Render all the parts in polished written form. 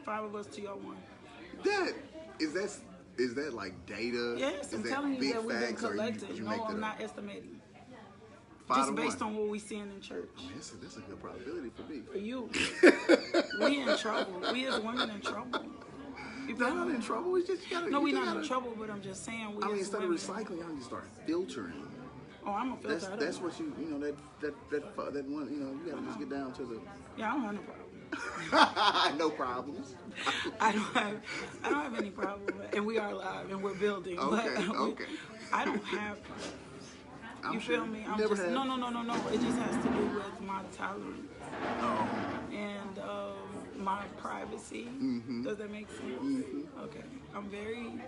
5 of us to your 1. Is that like data? Yes, is I'm that telling you big that we've been facts, or collecting. you No, make that I'm up? not estimating. 5 Just to based 1. on what we seeing in church. I mean, that's a good probability for me. For you, we in trouble. We as women in trouble. No, not in trouble. We just gotta. No, we we're just not gotta, in trouble, but I'm just saying we I mean, as instead women. of recycling, y'all need to start filtering. Oh, I'm a filter. That's what you know that one. You know, you gotta just get down to the. Yeah, I don't have no problem. No problems. I don't have any problem, and we are alive and we're building. Okay, but okay. I don't have. You feel me? I'm Never just have. no. It just has to do with my tolerance Oh. and my privacy. Mm-hmm. Does that make sense? Mm-hmm. Okay. I'm very,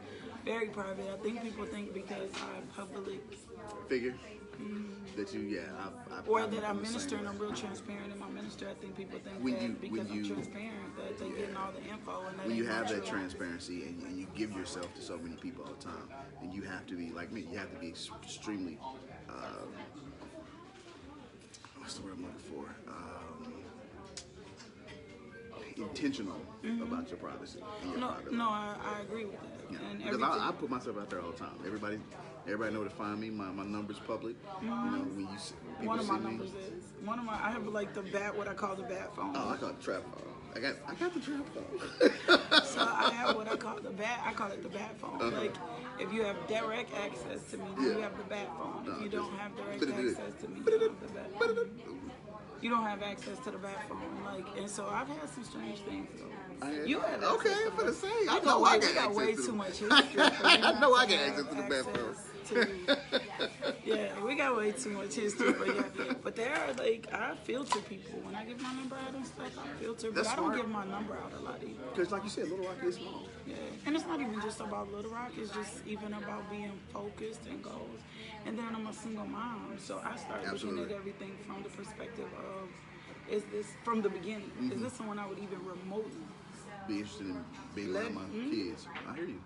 very private. I think people think because I'm public. Figure. That you, Or that I'm ministering, I'm real transparent in my ministry. I think people think because I'm transparent that they getting all the info. And that when you have true. that transparency and you give yourself to so many people all the time, and you have to be like me. You have to be extremely. What's the word I'm looking for? Intentional about your privacy. And your privacy. No, I agree with that. Yeah. And Because I put myself out there all the time. Everybody know where to find me. My number's public. You know, when you people one of my see numbers me. is I have like the bat, what I call the bat phone. Oh, I call it the trap phone. I got the trap phone. So I have what I call the bat. I call it the bat phone. Like if you have direct access to me, then you have the bat phone. If you don't have direct access to me, you don't have the bat phone. You don't have access to the bat phone. Like, and so I've had some strange things though. You have okay, access I'm gonna say. I know know I we got way too much history. I know I got access to the bat phone. Yeah, we got way too much history, but there are like I filter people when I give my number out and stuff. I filter, but I don't give my number out a lot either. Because, like you said, Little Rock is small. Yeah, and it's not even just about Little Rock. It's just even about being focused and goals. And then I'm a single mom, so I started looking at everything from the perspective of, is this from the beginning? Is this someone I would even remotely be interested in being around my kids? I hear you.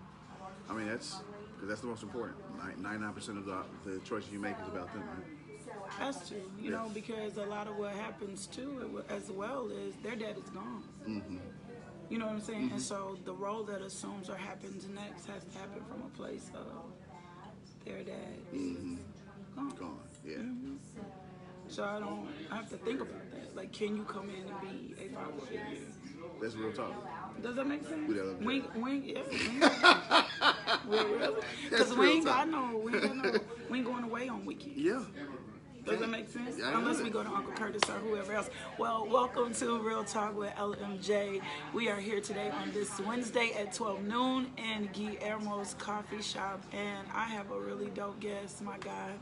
I mean, because that's the most important. 99% of the choices you make is about them, right? That's true, you know, because a lot of what happens too, as well, is their dad is gone. You know what I'm saying? And so the role that assumes or happens next has to happen from a place of their dad is gone. Yeah. So I have to think about that. Like, can you come in and be a father figure? That's real talk. Does that make sense? With LMJ. Because we ain't going away on weekends. Yeah. Does that make sense? Yeah, Unless we go to Uncle Curtis or whoever else. Well, welcome to Real Talk with LMJ. We are here today on this Wednesday at 12 noon in Guillermo's Coffee Shop. And I have a really dope guest, my guy,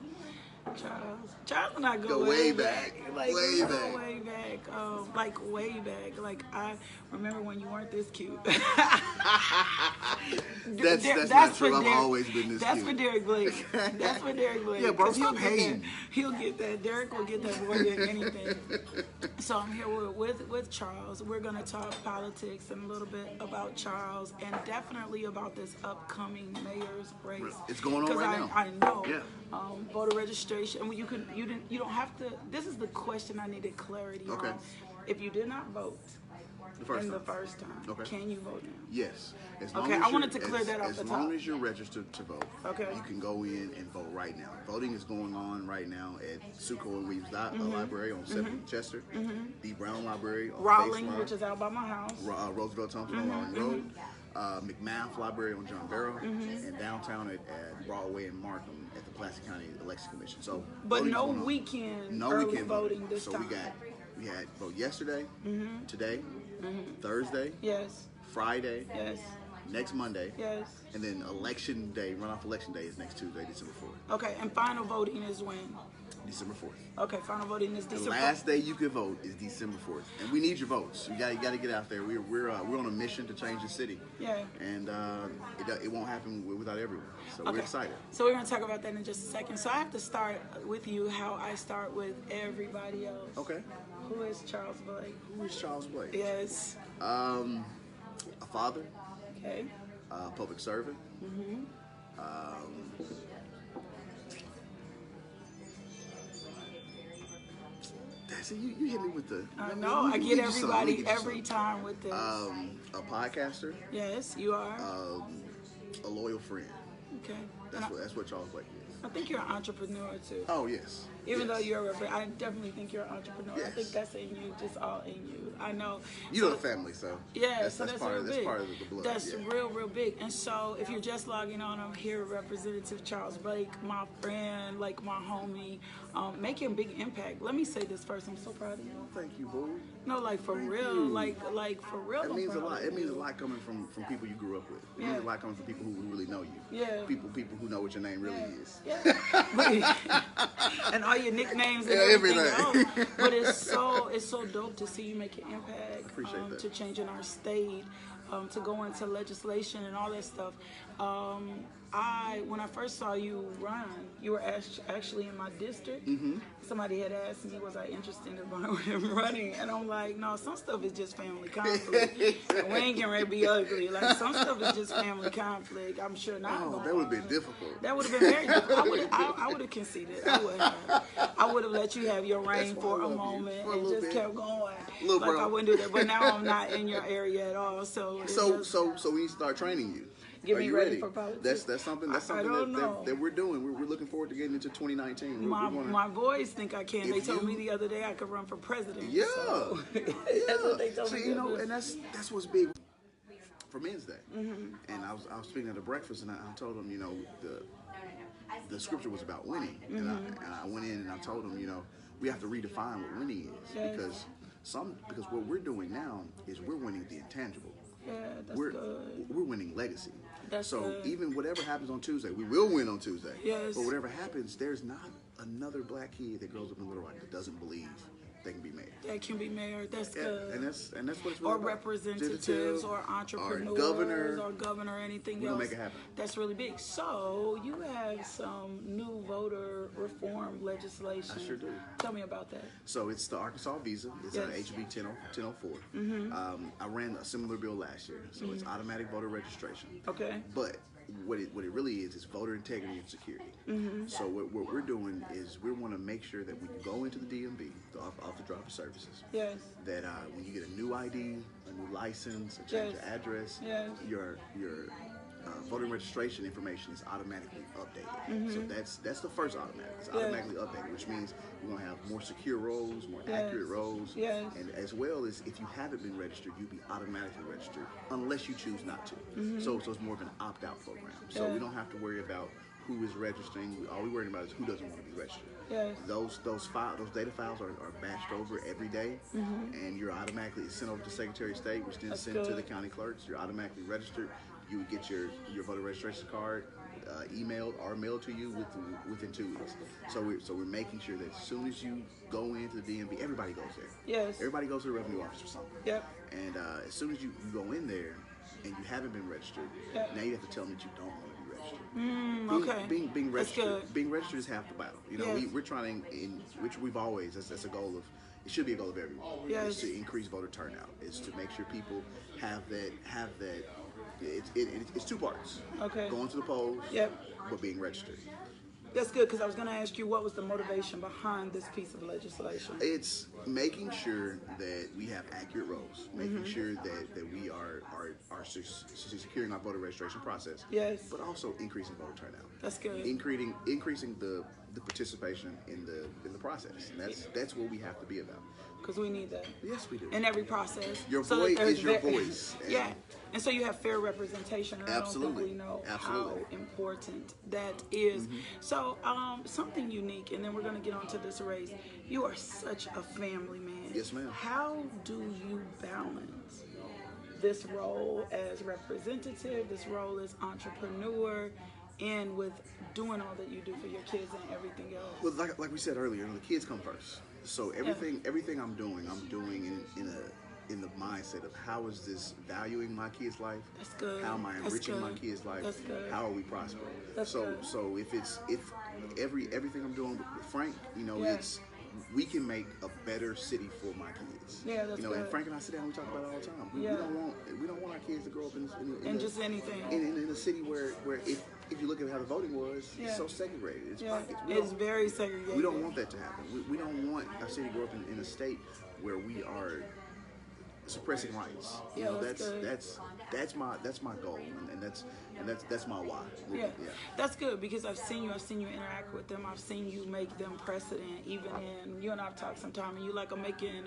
Charles. Charles and I go way back. Like, way back. Way back. Like, way back. Like, I remember when you weren't this cute. That's not true. I've always been this That's cute. for Derek Blake. That's for Derek Blake. Yeah, bro, stop hating. He'll get that. Derek will get that more than anything. So I'm here with Charles. We're going to talk politics and a little bit about Charles and definitely about this upcoming mayor's race. It's going on right now. I know. Yeah. Voter registration. I mean, you don't have to. This is the question I needed clarity on. If you did not vote the first time, can you vote now? Yes. I wanted to clear that off the top. As long as you're registered to vote, you can go in and vote right now. Voting is going on right now at Suco and Weaves Library on 7th Chester, the Brown Library on Rawling, which is out by my house, Roosevelt Thompson on Rawling Road, McMath Library on John Barrow, and downtown at Broadway and Markham at the Pulaski County Election Commission. So, but no weekend early voting this time. So we had vote yesterday, today, Thursday, Friday, next Monday, and then election day, runoff election day is next Tuesday, December 4th. Okay, and final voting is when? December 4th. Okay, final voting is December 4th. The last day you can vote is December 4th, and we need your votes. You got to get out there. We're on a mission to change the city. Yeah. And it won't happen without everyone. So we're excited. So we're gonna talk about that in just a second. So I have to start with you how I start with everybody else. Okay. Who is Charles Blake? Who is Charles Blake? Yes. A father. Okay. Public servant. So you hit me with the. I know. I get everybody every time with this. A podcaster. Yes, you are. A loyal friend. Okay. That's what y'all's like. I think you're an entrepreneur too. Oh yes. Even though you're I definitely think you're an entrepreneur. Yes. I think that's in you, just all in you. I know. You know the family, so yeah, that's part of the blood. That's real big. And so if you're just logging on, I'm here with Representative Charles Blake, my friend, like my homie, making a big impact. Let me say this first. I'm so proud of you. Thank you, boo. No, like for real, like for real. It means a lot. It means a lot coming from people you grew up with. It means a lot coming from people who really know you. Yeah. People who know what your name really is. Yeah. And all your nicknames and everything else. But it's so dope to see you make an impact. Appreciate that. To changing our state, to go into legislation and all that stuff. When I first saw you run, you were actually in my district. Mm-hmm. Somebody had asked me, was I interested in running? And I'm like, no, some stuff is just family conflict. We ain't getting ready to be ugly. Like, some stuff is just family conflict. I'm sure not. Oh, that would have been difficult. That would have been very difficult. I would have conceded. I would have let you have your reign for a moment and just kept going. I wouldn't do that. But now I'm not in your area at all. So we start training you. Get me ready for politics. That's something that we're doing. We're looking forward to getting into 2019. My boys think I can. They told me the other day I could run for president. Yeah, so. That's what they told me. And that's what's big for Men's Day. Mm-hmm. And I was speaking at a breakfast, and I told them, the scripture was about winning, mm-hmm. and I went in and I told them, we have to redefine what winning is, because what we're doing now is we're winning the intangible. Yeah, that's we're winning legacy. Even whatever happens on Tuesday, we will win on Tuesday. Yes. But whatever happens, there's not another black kid that grows up in Little Rock that doesn't believe they can be mayor. That can be mayor. That's good. And that's what it's really about. Representatives or entrepreneurs or governor, anything else. Make it happen. That's really big. So you have some new voter reform legislation. I sure do. Tell me about that. So it's the Arkansas visa. It's HB 1004. Mm-hmm. I ran a similar bill last year. So it's automatic voter registration. Okay. But what it really is voter integrity and security. Mm-hmm. So what we're doing is we want to make sure that when you go into the DMV, the off the drop of services, yes, that when you get a new ID, a new license, a change of address, yes, your voter registration information is automatically updated. Mm-hmm. So that's the first automatic. It's automatically updated, which means you're going to have more secure rolls, more accurate rolls, and as well as if you haven't been registered, you'll be automatically registered unless you choose not to. Mm-hmm. So it's more of an opt-out program. So we don't have to worry about who is registering. All we're worried about is who doesn't want to be registered. Yes. Those data files are batched over every day, mm-hmm. and you're automatically sent over to Secretary of State, which then sent to the county clerks. You're automatically registered. You would get your voter registration card emailed or mailed to you within 2 weeks. So we're making sure that as soon as you go into the DMV, everybody goes there. Yes. Everybody goes to the revenue office or something. Yep. And as soon as you go in there and you haven't been registered, now you have to tell them that you don't want to be registered. Being registered. Being registered is half the battle. We're trying which we've always. That's a goal of. It should be a goal of everyone. Yes. Is to increase voter turnout. Is to make sure people have that. It's two parts. Okay. Going to the polls. Yep. But being registered. That's good, because I was going to ask you what was the motivation behind this piece of legislation. It's making sure that we have accurate rolls, making sure that we are securing our voter registration process. Yes. But also increasing voter turnout. That's good. Increasing the participation in the process. And that's what we have to be about. Because we need that. Yes, we do. In every process. Your voice is your voice. Yeah. And so you have fair representation. And absolutely. I don't think we know how important that is. Mm-hmm. So something unique, and then we're going to get on to this race. You are such a family man. Yes, ma'am. How do you balance this role as representative, this role as entrepreneur, and with doing all that you do for your kids and everything else? Well, like we said earlier, the kids come first. So everything I'm doing in the mindset of how is this valuing my kids' life? That's good. How am I enriching my kids' life? That's good. How are we prospering? That's good. So if everything I'm doing with Frank, it's we can make a better city for my kids. Yeah, that's good. And Frank and I sit down and we talk about it all the time. We don't want our kids to grow up in just anything. In a city where if you look at how the voting was, it's so segregated. It's very segregated. We don't want that to happen. We don't want our city to grow up in a state where we are suppressing rights. You know, that's my goal, and that's my why. That's good, because I've seen you interact with them. I've seen you make them precedent. Even in, you and I've talked sometime, and you like, I'm making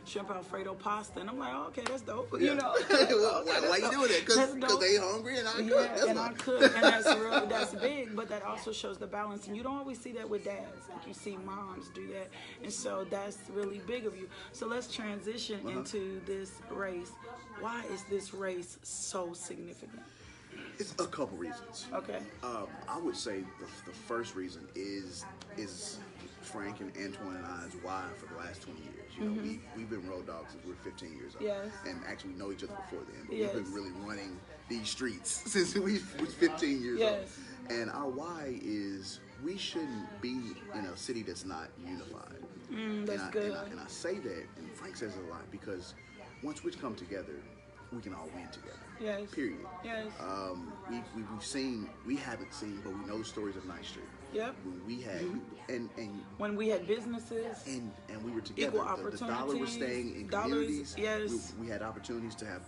shrimp Alfredo pasta, and I'm like, oh, okay, that's dope. You know, why you doing that? Because they hungry and I cook. I cook, and that's big. But that also shows the balance, and you don't always see that with dads. Like, you see moms do that, and so that's really big of you. So let's transition into this race. Why is this race so significant? It's a couple reasons. Okay. I would say the first reason is Frank and Antoine and I's why for the last 20 years. You know, we've been road dogs since we were 15 years old. Yes. And actually we know each other before then. But we've been really running these streets since we was 15 years old. And our why is we shouldn't be in a city that's not unified. That's good. And I say that, and Frank says it a lot, because once we come together, we can all win together. Yes. Period. Yes. We haven't seen, but we know the stories of Ninth Street. Yep. When we had, and when we had businesses, and we were together. Equal opportunities. The dollar was staying in communities. Yes. We had opportunities to have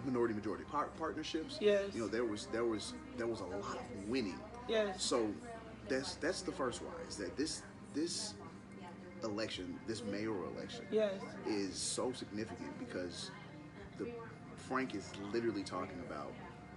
minority-majority partnerships. Yes. You know, there was a lot of winning. Yes. So that's the first why, is that this election, this mayoral election, is so significant because Frank is literally talking about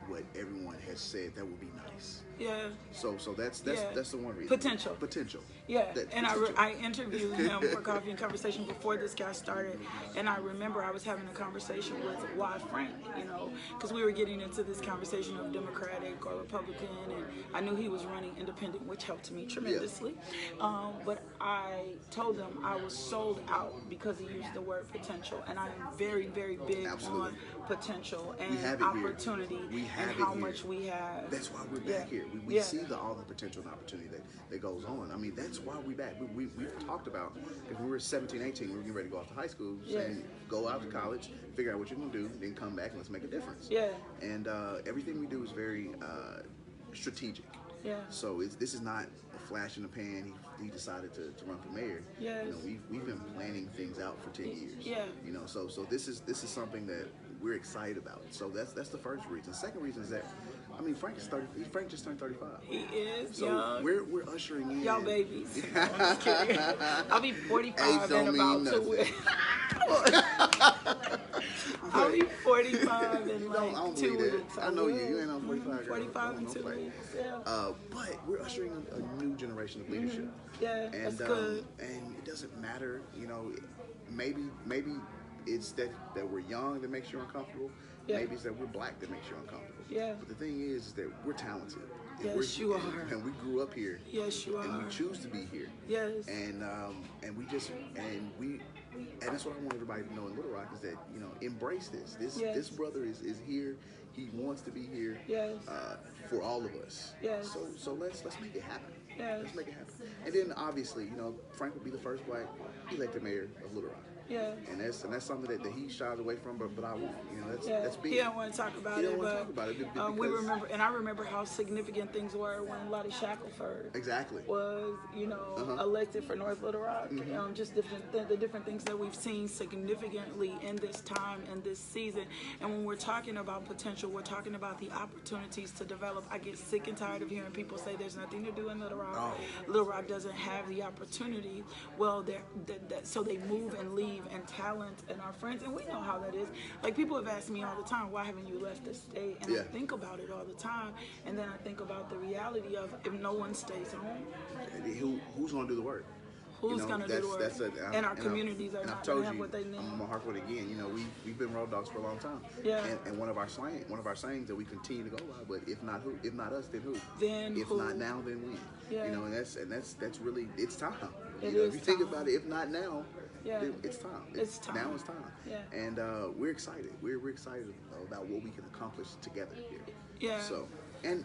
what everyone has said that would be nice. Yeah. So that's the one reason. Potential. Yeah. And I interviewed him for Coffee and Conversation before this guy started, and I remember I was having a conversation with why Frank, you know, because we were getting into this conversation of Democratic or Republican, and I knew he was running independent, which helped me tremendously. But I told him I was sold out because he used the word potential, and I am very, very big on potential and opportunity and how much we have. That's why we're back here. We see all the potential and opportunity that goes on. I mean, that's why we're back. We've talked about, if we were 17, 18, we were getting ready to go off to high school, saying go out to college, figure out what you're going to do, then come back and let's make a difference. Yeah. And everything we do is very strategic. Yeah. So this is not a flash in the pan. He decided to run for mayor. Yes. You know, we've been planning things out for 10 years. Yeah. You know, so this is something that we're excited about. So that's the first reason. The second reason is that, I mean, Frank just turned 35. He is so young. We're ushering in. Y'all babies. I'm just kidding. I'll be 45 in about 2 weeks. I'll be 45 in like 2 weeks. I know you. You ain't on 45. 45 in 2 weeks. Yeah. But we're ushering a new generation of leadership. Yeah, that's good. And it doesn't matter, you know. Maybe it's that we're young that makes you uncomfortable. Yeah. Maybe it's that we're black that makes you uncomfortable. Yeah. But the thing is that we're talented. Yes, you are. And we grew up here. Yes, you are. And we choose to be here. Yes. And that's what I want everybody to know in Little Rock, is that, you know, embrace this. This brother is here. He wants to be here. Yes. For all of us. Yes. So let's make it happen. Yes. Let's make it happen. And then obviously, you know, Frank will be the first black elected mayor of Little Rock. Yeah. And that's something that he shies away from, but I won't. You know, that's big. He don't want to talk about it. We remember, and I remember how significant things were when Lottie Shackelford was, you know, elected for North Little Rock. Just the different things that we've seen significantly in this time and this season. And when we're talking about potential, we're talking about the opportunities to develop. I get sick and tired of hearing people say there's nothing to do in Little Rock. Oh. Little Rock doesn't have the opportunity. Well, so they move and leave. And talent and our friends, and we know how that is. Like, people have asked me all the time, why haven't you left the state? And I think about it all the time, and then I think about the reality of, if no one stays home, who's going to do the work? Who's going to do the work? And our communities are not going to have what they need. I'm going to harp on it again. You know, we've been road dogs for a long time. Yeah. And one of our sayings that we continue to go by, but if not us, then who? If not now, then when? Yeah. You know, and that's really, it's time. If you think about it, if not now, it's time. It's time. Now it's time. Yeah. And we're excited. We're excited about what we can accomplish together here. Yeah. So, and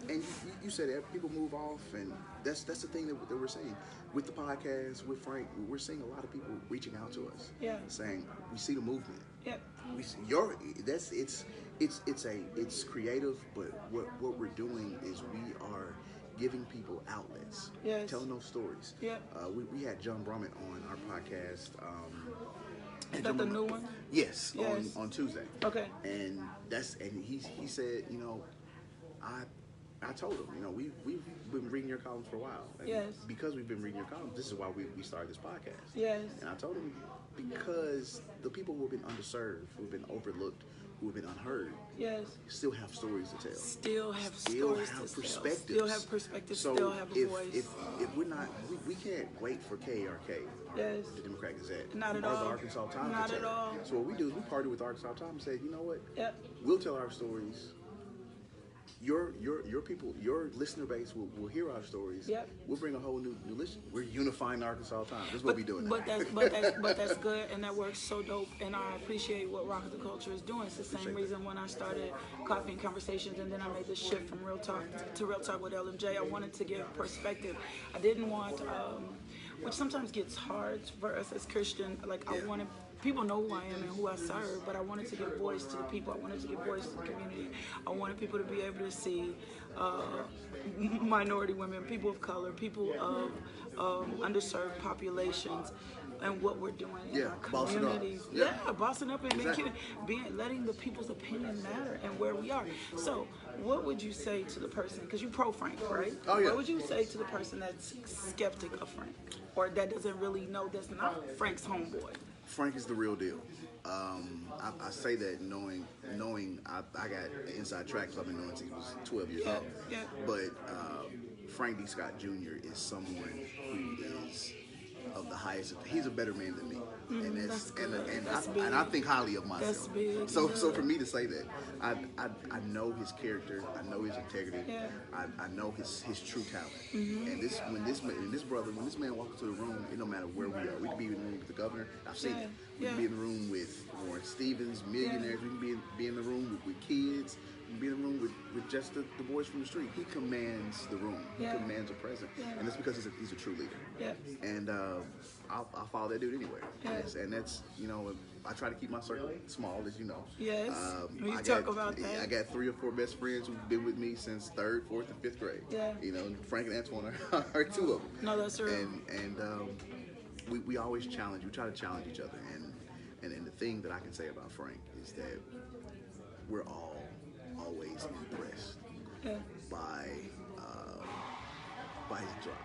you said that people move off, and that's the thing that we're saying with the podcast, with Frank. We're seeing a lot of people reaching out to us, saying we see the movement. Yeah. We see it's creative, but what we're doing is we are giving people outlets, telling those stories. We had John Brummett on our podcast. Is that the new one? Yes, on Tuesday. Okay. And he said, you know, I told him, you know, we've been reading your columns for a while. And because we've been reading your columns, this is why we started this podcast. And I told him, because the people who have been underserved, who have been overlooked, who have been unheard, still have stories to tell. Still have perspectives. Still have perspectives. So still have a voice. If we're not, we can't wait for KRK, the Democrat Gazette, not at or all. the Arkansas Times. Not at all. So what we do is we partner with Arkansas Times and say, you know what? We'll tell our stories. Your people, your listener base will hear our stories. We'll bring a whole new listen. We're unifying the Arkansas Times. That's what we're doing. But that's good, and that works so dope. And I appreciate what Rock of the Culture is doing. It's the same reason when I started Coffee and Conversations, and then I made the shift from Real Talk to Real Talk with LMJ. I wanted to give perspective. I didn't want, which sometimes gets hard for us as Christian. Like I wanted. People know who I am and who I serve, but I wanted to give voice to the people. I wanted to give voice to the community. I wanted people to be able to see minority women, people of color, people of underserved populations, and what we're doing in our communities. Bossing up and letting the people's opinion matter and where we are. So, what would you say to the person? Because you pro Frank, right? What would you say to the person that's skeptic of Frank, or that doesn't really know that's not Frank's homeboy? Frank is the real deal. I say that knowing I got inside track, because I've been knowing since he was 12 years old. But Frank D. Scott Jr. is someone who is of the highest. He's a better man than me, and I think highly of myself. That's big. So for me to say that, I know his character, I know his integrity, I know his true talent. And when this man walks into the room, it no matter where we are. We could be in the room with the governor. I've seen it. We can be in the room with Warren Stevens, millionaires. We can be in the room with kids. We can be in the room with just the boys from the street. He commands the room. He commands a presence, and it's because he's a true leader. And I'll follow that dude anywhere. And that's, you know, I try to keep my circle small, as you know. We talk about that. I got 3 or 4 best friends who've been with me since 3rd, 4th, and 5th grade. You know, Frank and Antoine are 2 of them. No, that's true. And we always challenge. We try to challenge each other. And the thing that I can say about Frank is that we're all always impressed by his drive.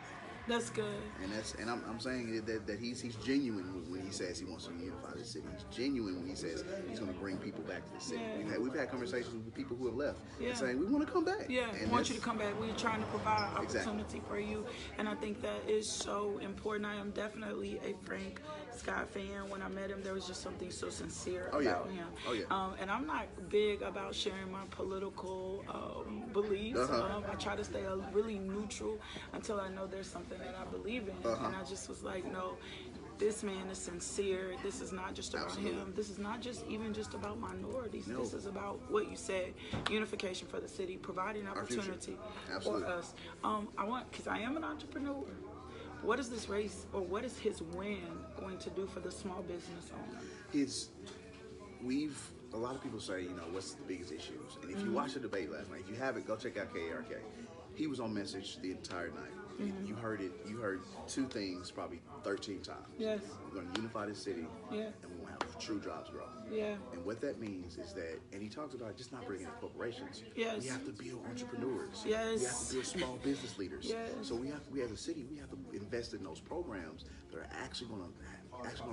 That's good. And I'm saying that he's genuine when he says he wants to unify the city. He's genuine when he says he's going to bring people back to the city. We've had conversations with people who have left and saying we want to come back. We want you to come back. We're trying to provide opportunity for you, and I think that is so important. I am definitely a Frank Scott fan. When I met him, there was just something so sincere about him. And I'm not big about sharing my political beliefs. I try to stay really neutral until I know there's something that I believe in. And I just was like, no, this man is sincere. This is not just about him. This is not even just about minorities. This is about what you said, unification for the city, providing opportunity for us. Because I am an entrepreneur. What is this race, or what is his win going to do for the small business owner? A lot of people say, you know, what's the biggest issues? And if you watched the debate last night, if you haven't, go check out KRK. He was on message the entire night. You heard it. You heard 2 things probably 13 times. We're going to unify this city, and we're going to have true jobs growth. And what that means is that, and he talks about just not bringing in corporations. We have to build entrepreneurs. We have to build small business leaders. So we as a city, we have to invest in those programs that are actually going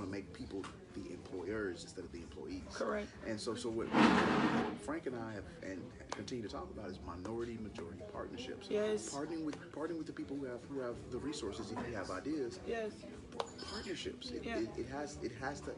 to make people the employers instead of the employees. Correct. And so what Frank and I have and continue to talk about is majority partnerships. Partnering with the people who have the resources. If you have ideas. Partnerships. It has to.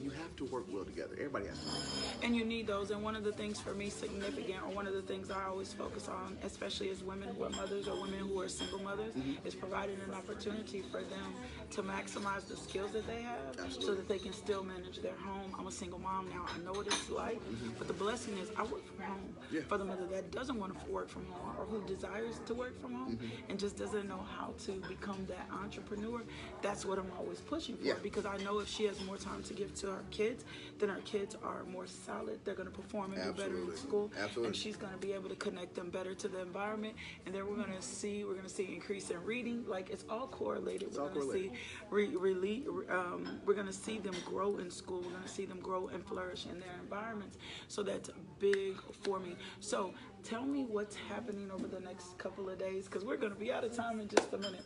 You have to work well together. Everybody has to work. And you need those. And one of the things for me significant, or one of the things I always focus on, especially as women who are mothers or women who are single mothers, is providing an opportunity for them to maximize the skills that they have, so that they can still manage their home. I'm a single mom now. I know what it's like, but the blessing is I work from home. For the mother that doesn't want to work from home, or who desires to work from home and just doesn't know how to become that entrepreneur, that's what I'm always pushing for, because I know if she has more time to give to her kids, then her kids are more solid. They're going to perform and do better in school. And she's going to be able to connect them better to the environment. And then we're going to see increase in reading. Like, it's all correlated. We're going to see we're going to see them grow in school. We're going to see them grow and flourish in their environments. So that's big for me. So tell me what's happening over the next couple of days, because we're going to be out of time in just a minute.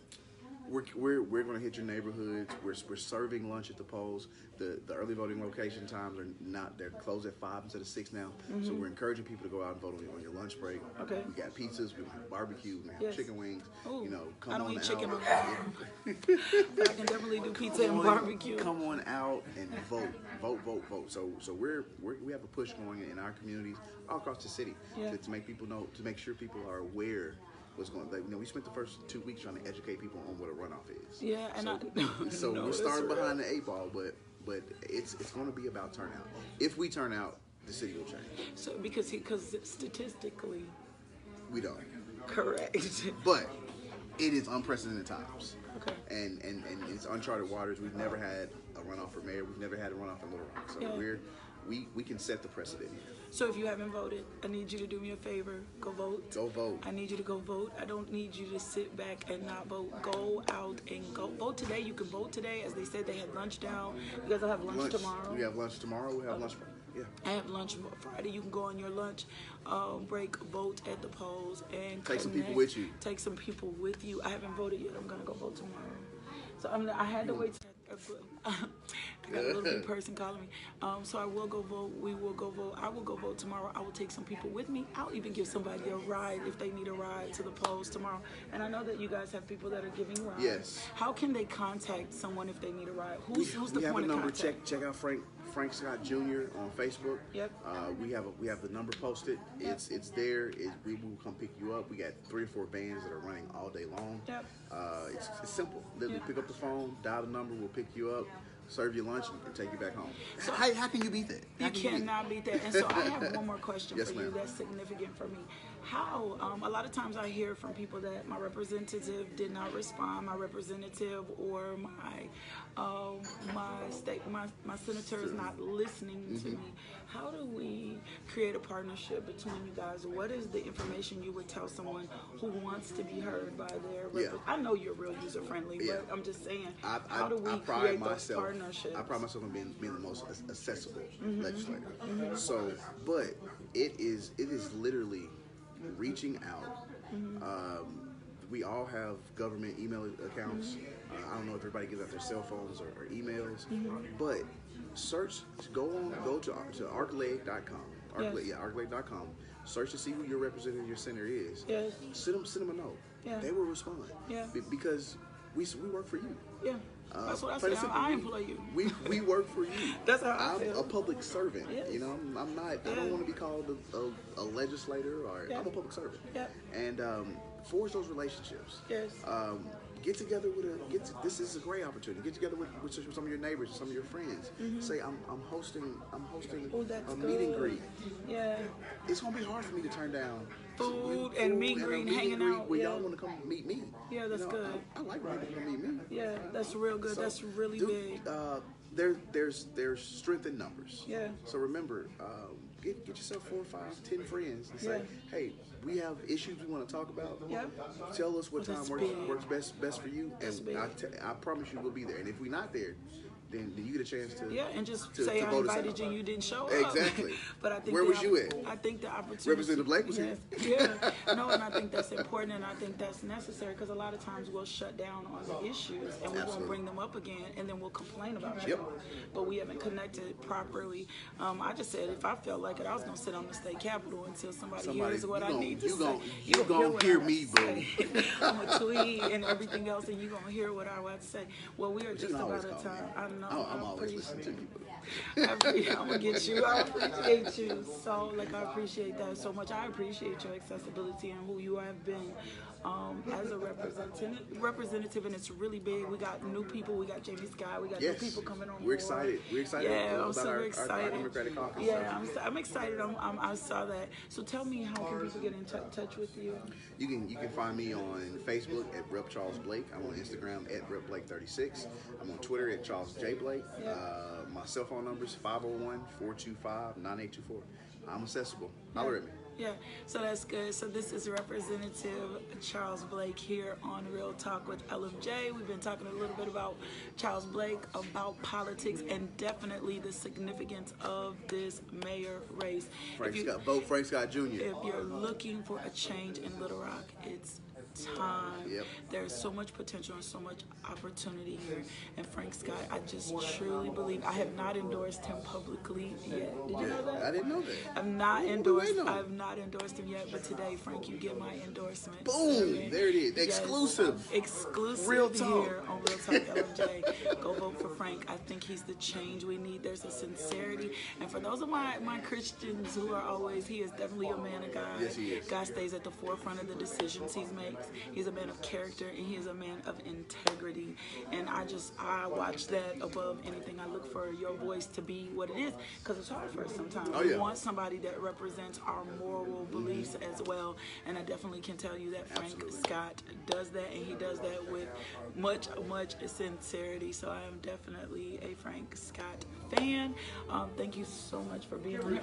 We're going to hit your neighborhoods. We're serving lunch at the polls. The early voting location times they're closed at 5 instead of 6 now. So we're encouraging people to go out and vote on your lunch break. Okay. We got pizzas, we have barbecue, we have chicken wings. Ooh, you know, come I don't on eat out. chicken on but I can definitely do pizza and barbecue. Come on out and vote. So we have a push going in our communities all across the city to make people know, to make sure people are aware what's going on. You know, we spent the first 2 weeks trying to educate people on what a runoff is. Yeah, and so we're starting behind the 8 ball, but it's going to be about turnout. If we turn out, the city will change. So because statistically, we don't. Correct. But it is unprecedented times. Okay. And it's uncharted waters. We've never had a runoff for mayor. We've never had a runoff in Little Rock. So we can set the precedent here. So if you haven't voted, I need you to do me a favor. Go vote. Go vote. I need you to go vote. I don't need you to sit back and not vote. Go out and go vote today. You can vote today. As they said, they had lunch down. You guys will have lunch tomorrow. We have lunch tomorrow. We have lunch Friday. Yeah. I have lunch Friday. You can go on your lunch break, vote at the polls, and take some people with you. Take some people with you. I haven't voted yet. I'm gonna go vote tomorrow. So I had to wait. I got a little big person calling me. So I will go vote. We will go vote. I will go vote tomorrow. I will take some people with me. I'll even give somebody a ride if they need a ride to the polls tomorrow. And I know that you guys have people that are giving rides. Yes. How can they contact someone if they need a ride? Who's the point of contact? We have a number. Check out Frank Scott Jr. on Facebook. Yep. We have the number posted. Yep. It's there. We will come pick you up. We got 3 or 4 vans that are running all day long. Yep. It's simple. Literally pick up the phone, dial the number, we'll pick you up, serve you lunch, and take you back home. So how can you beat that? You cannot beat that. And so I have one more question yes, for you that's significant for me. How, a lot of times I hear from people that my representative did not respond, my representative or my senator is not listening to me. How do we create a partnership between you guys? What is the information you would tell someone who wants to be heard by their representative? I know you're real user friendly, but I'm just saying, how do we create those partnerships? I pride myself on being the most accessible legislator. So, but it is literally reaching out. We all have government email accounts. I don't know if everybody gives out their cell phones or emails, but go to arcleg.com. Arcleg.com. Search to see who your representative, your senator is. Yes. Send them a note. Yeah. They will respond. Yeah. Because we work for you. Yeah. That's what I say. I employ you. We work for you. That's how I feel. I'm a public servant. Yes. You know, I'm not. I don't want to be called a legislator, or I'm a public servant. Yeah. And forge those relationships. Yes. Get together this is a great opportunity. Get together with some of your neighbors, some of your friends. Say I'm hosting a meet and greet. Yeah. It's gonna be hard for me to turn down food and meet and greet, hanging out. Where y'all want to come meet me. Yeah, that's good. I like when people come meet me. Yeah, that's real good. So, that's really big. There's strength in numbers. Yeah. So remember, get yourself 4, 5, 10 friends and say, hey, we have issues we want to talk about. Yeah. Tell us what time works best for you, and I promise you we'll be there. And if we're not there, then you get a chance to and just say I invited you and you didn't show up. Exactly. But I think where was you at? I think the opportunity. Representative Blake was here. Yeah. No, and I think that's important, and I think that's necessary, because a lot of times we'll shut down on the issues and we won't bring them up again, and then we'll complain about it. But we haven't connected properly. I just said if I felt like it, I was gonna sit on the state capitol until somebody hears what I need to say. You gonna hear me, boo. I'm gonna tweet and everything else, and you gonna hear what I want to say. Well, we are just about out of time. I I'm always listening to you. I'm gonna get you. I appreciate you. So, like, I appreciate that so much. I appreciate your accessibility and who you have been as a representative, and it's really big. We got new people. We got Jamie Scott. We got new people coming on board. We're excited. Yeah, I'm super Our excited. Democratic caucus. Yeah, I'm excited. I saw that. So tell me, how can people get in touch with you? You can find me on Facebook at Rep Charles Blake. I'm on Instagram at Rep Blake 36. I'm on Twitter at Charles J Blake. My cell phone number is 501-425-9824. I'm accessible. Holler at me. Yeah, so that's good. So this is Representative Charles Blake here on Real Talk with LMJ. We've been talking a little bit about Charles Blake, about politics, and definitely the significance of this mayor race. Vote Frank Scott Jr. If you're looking for a change in Little Rock, it's time. Yep. There's so much potential and so much opportunity here. And Frank Scott, I just truly believe. I have not endorsed him publicly yet. Did you know that? I didn't know that. I've not endorsed him yet, but today, Frank, you get my endorsement. Boom! There it is. Exclusive. Yes. Exclusive Real Talk. here on Real Talk LMJ. Go vote for Frank. I think he's the change we need. There's a sincerity. And for those of my Christians who are always, he is definitely a man of God. Yes, he is. God stays at the forefront of the decisions he makes. He's a man of character, and he is a man of integrity. And I watch that above anything. I look for your voice to be what it is, because it's hard for us sometimes. Oh, yeah. We want somebody that represents our moral beliefs as well. And I definitely can tell you that Frank Scott does that, and he does that with much sincerity. So I am definitely a Frank Scott fan. Thank you so much for being here. Me.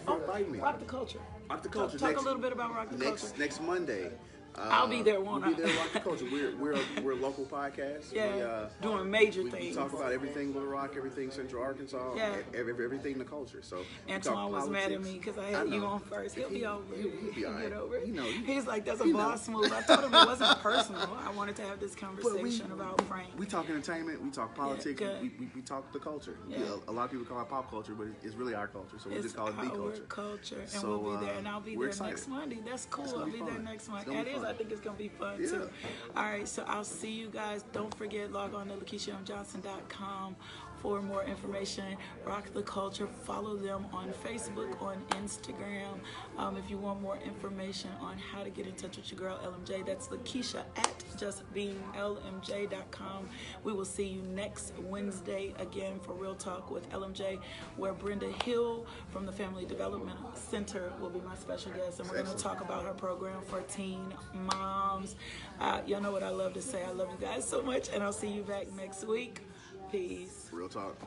Rock the Culture. Rock the Culture. Talk a little bit about Rock the Culture. Next Monday. I'll be there, won't I? We'll be there, Rock the Culture. We're a local podcast. Yeah, doing major we things. We talk about everything Little Rock, everything Central Arkansas, everything in the culture. So Antoine was mad at me because I had you on first. He'll be over it. He'll be all right. Get over it. You know, he's like, that's a boss move. I told him it wasn't personal. I wanted to have this conversation about Frank. We talk entertainment. We talk politics. Yeah, we talk the culture. Yeah. A lot of people call it pop culture, but it's really our culture. So we just call it the culture. And so, we'll be there, and I'll be there next Monday. That's cool. I'll be there next Monday. It is. I think it's gonna be fun. Too. All right, so I'll see you guys. Don't forget, log on to LakeishaMJohnson.com for more information. Rock the Culture. Follow them on Facebook, on Instagram. If you want more information on how to get in touch with your girl LMJ, that's Lakeisha at justbeinglmj.com. We will see you next Wednesday again for Real Talk with LMJ, where Brenda Hill from the Family Development Center will be my special guest, and we're going to talk about her program for teen moms. Y'all know what I love to say. I love you guys so much, and I'll see you back next week. Peace. Real Talk.